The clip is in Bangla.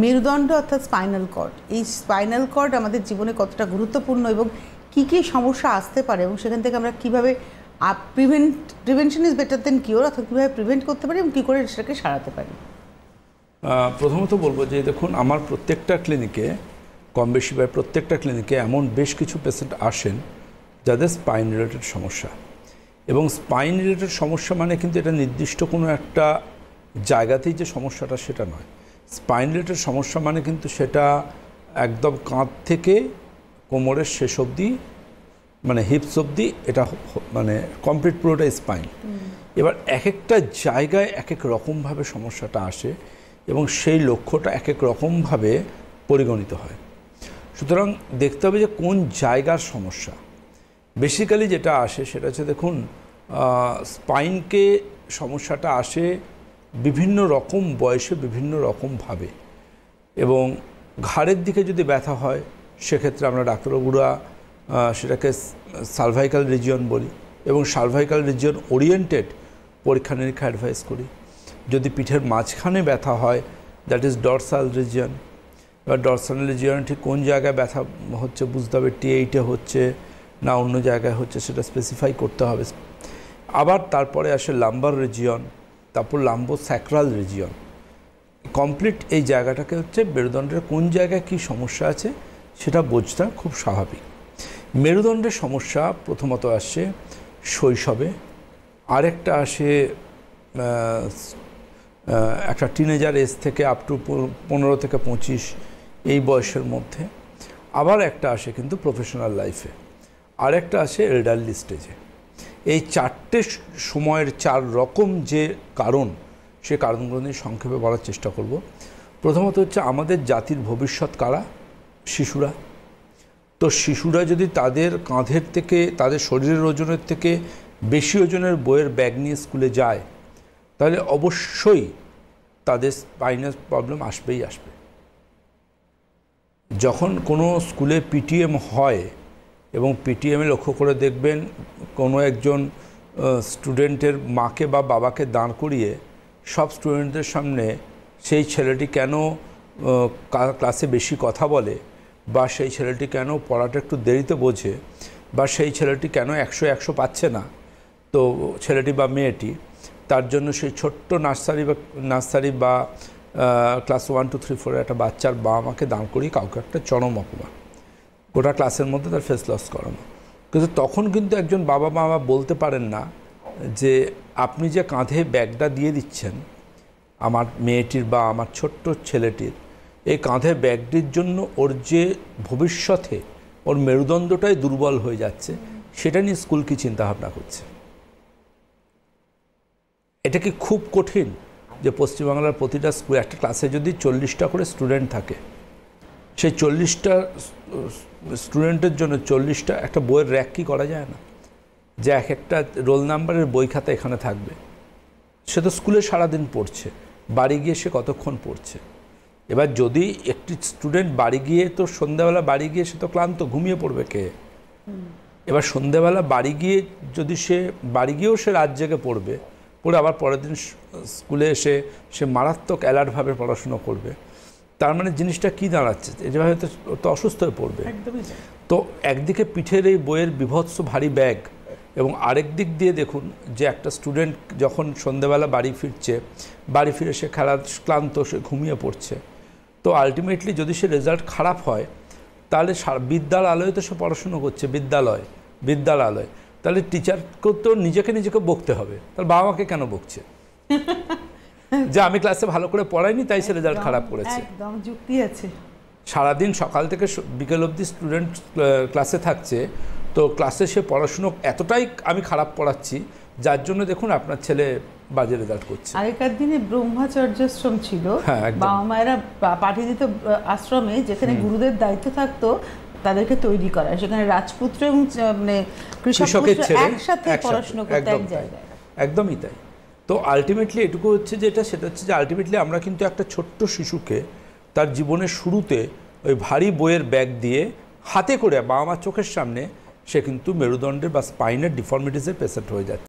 মেরুদণ্ড অর্থাৎ স্পাইনাল কর্ড, এই স্পাইনাল কর্ড আমাদের জীবনে কতটা গুরুত্বপূর্ণ এবং কী কী সমস্যা আসতে পারে এবং সেখান থেকে আমরা কীভাবে prevention is better then cure, অর্থাৎ কীভাবে প্রিভেন্ট করতে পারি এবং কী করে সেটাকে সারাতে পারি? প্রথমত বলবো যে দেখুন, আমার প্রত্যেকটা ক্লিনিকে কম বেশি বা প্রত্যেকটা ক্লিনিকে এমন বেশ কিছু পেশেন্ট আসেন যাদের স্পাইন রিলেটেড সমস্যা। এবং স্পাইন রিলেটেড সমস্যা মানে কিন্তু এটা নির্দিষ্ট কোনো একটা জায়গাতেই যে সমস্যাটা সেটা নয়। স্পাইন রিলেটেড সমস্যা মানে কিন্তু সেটা একদম কাঁধ থেকে কোমরের শেষ অবধি, মানে হিপস অবধি, এটা মানে কমপ্লিট পুরোটা স্পাইন। এবার এক একটা জায়গায় এক এক রকমভাবে সমস্যাটা আসে এবং সেই লক্ষ্যটা এক এক রকমভাবে পরিগণিত হয়। সুতরাং দেখতে হবে যে কোন জায়গার সমস্যা। বেসিক্যালি যেটা আসে সেটা হচ্ছে, দেখুন, স্পাইনকে সমস্যাটা আসে বিভিন্ন রকম বয়সে বিভিন্ন রকমভাবে। এবং ঘাড়ের দিকে যদি ব্যথা হয় সেক্ষেত্রে আমরা ডাক্তারবাবুরা সেটাকে সার্ভাইকাল রিজিয়ন বলি এবং সার্ভাইকাল রিজিয়ন ওরিয়েন্টেড পরীক্ষা নিরীক্ষা অ্যাডভাইস করি। যদি পিঠের মাঝখানে ব্যথা হয়, দ্যাট ইজ ডরসাল রিজিয়ন। এবার ডরসাল রিজিয়ন ঠিক কোন জায়গায় ব্যথা হচ্ছে বুঝতে হবে, T8-এ হচ্ছে না অন্য জায়গায় হচ্ছে সেটা স্পেসিফাই করতে হবে। আবার তারপরে আসে লাম্বার রিজিয়ন, তারপর লাম্বোস্যাক্রাল রিজিয়ন। কমপ্লিট এই জায়গাটাকে হচ্ছে মেরুদণ্ডের কোন জায়গায় কী সমস্যা আছে সেটা বোঝটা খুব স্বাভাবিক। মেরুদণ্ডের সমস্যা প্রথমত আসছে শৈশবে, আরেকটা আসে একটা টিনেজার এজ থেকে আপ টু 15 থেকে 25 এই বয়সের মধ্যে। আবার একটা আসে কিন্তু প্রফেশনাল লাইফে, আরেকটা আসে এল্ডারলি স্টেজে। এই চারটে সময়ের 4 রকম যে কারণ, সে কারণগুলো নিয়ে সংক্ষেপে বলার চেষ্টা করব। প্রথমত হচ্ছে আমাদের জাতির ভবিষ্যৎ কারা? শিশুরা। তো শিশুরা যদি তাদের কাঁধের থেকে, তাদের শরীরের ওজনের থেকে বেশি ওজনের বইয়ের ব্যাগ নিয়ে স্কুলে যায়, তাহলে অবশ্যই তাদের স্পাইনাল প্রবলেম আসবেই আসবে। যখন কোনো স্কুলে পিটিএম হয় এবং পিটিএমে লক্ষ্য করে দেখবেন কোনো একজন স্টুডেন্টের মাকে বা বাবাকে দাঁড় করিয়ে সব স্টুডেন্টদের সামনে সেই ছেলেটি কেন ক্লাসে বেশি কথা বলে, বা সেই ছেলেটি কেন পড়াটা একটু দেরিতে বোঝে, বা সেই ছেলেটি কেন 100 পাচ্ছে না, তো ছেলেটি বা মেয়েটি, তার জন্য সেই ছোট্ট নার্সারি বা ক্লাস 1, 2, 3, 4 একটা বাচ্চার বাবা মাকে দাঁড় করিয়ে কাউকে একটা চরম অপমান, গোটা ক্লাসের মধ্যে তার ফেস লস করানো। কিন্তু তখন কিন্তু একজন বাবা মা বলতে পারেন না যে আপনি যে কাঁধে ব্যাগটা দিয়ে দিচ্ছেন আমার মেয়েটির বা আমার ছোট্ট ছেলেটির, এই কাঁধে ব্যাগটির জন্য ওর যে ভবিষ্যতে ওর মেরুদণ্ডটাই দুর্বল হয়ে যাচ্ছে, সেটা নিয়ে স্কুল কি চিন্তাভাবনা করছে? এটা কি খুব কঠিন যে পশ্চিমবাংলার প্রতিটা স্কুল, একটা ক্লাসে যদি 40টা করে স্টুডেন্ট থাকে, সেই 40টা স্টুডেন্টের জন্য 40টা একটা বইয়ের র্যাক কি করা যায় না? যে এক একটা রোল নাম্বারের বই খাতা এখানে থাকবে। সে তো স্কুলে সারাদিন পড়ছে, বাড়ি গিয়ে সে কতক্ষণ পড়ছে? এবার যদি একটি স্টুডেন্ট বাড়ি গিয়ে, তো সন্ধ্যাবেলা বাড়ি গিয়ে সে তো ক্লান্ত, ঘুমিয়ে পড়বে কে? এবার সন্ধ্যাবেলা বাড়ি গিয়ে যদি সে বাড়ি গিয়েও সে রাত জেগে পড়বে, পড়ে আবার পরের দিন স্কুলে এসে সে মারাত্মক অ্যালার্টভাবে পড়াশুনো করবে, তার মানে জিনিসটা কি দাঁড়াচ্ছে? এভাবে তো অসুস্থ হয়ে পড়বে। তো একদিকে পিঠের এই বইয়ের বিভৎস ভারী ব্যাগ, এবং আরেক দিক দিয়ে দেখুন যে একটা স্টুডেন্ট যখন সন্ধ্যাবেলা বাড়ি ফিরছে, বাড়ি ফিরে সে ক্লান্ত, সে ঘুমিয়ে পড়ছে, তো আলটিমেটলি যদি সে রেজাল্ট খারাপ হয়, তাহলে বিদ্যালয়ে তো সে পড়াশুনো করছে, বিদ্যালয়, তাহলে টিচারকেও তো নিজেকে বকতে হবে, তার বাবা মাকে কেন বকছে যে আমি ক্লাসে ভালো করে পড়াইনি তাই সে রেজাল্ট খারাপ করেছে? একদম যুক্তি আছে। সারাদিন সকাল থেকে বিকেল অবধি স্টুডেন্ট ক্লাসে থাকছে, তো ক্লাসে সে পড়াশুনো এতটাই আমি খারাপ পড়াচ্ছি, যার জন্য দেখুন আপনার ছেলে বাজে রেজাল্ট করছে। আগেকার দিনে ব্রহ্মচর্যাশ্রম ছিল, বাবা মায়েরা পাঠিয়ে দিত আশ্রমে, যেখানে গুরুদের দায়িত্ব থাকতো তাদেরকে তৈরি করা, সেখানে রাজপুত্র এবং মানে কৃষকের ছেলে একসাথে পড়াশোনা করতে এক জায়গায়। একদমই তাই। তো আলটিমেটলি এটুকু হচ্ছে যেটা, সেটা হচ্ছে যে আলটিমেটলি আমরা কিন্তু একটা ছোট্ট শিশুকে তার জীবনের শুরুতে ওই ভারী বইয়ের ব্যাগ দিয়ে হাতে করে বাবা মার চোখের সামনে সে কিন্তু মেরুদণ্ডের বা স্পাইনের ডিফর্মিটিসের পেশেন্ট হয়ে যাচ্ছে।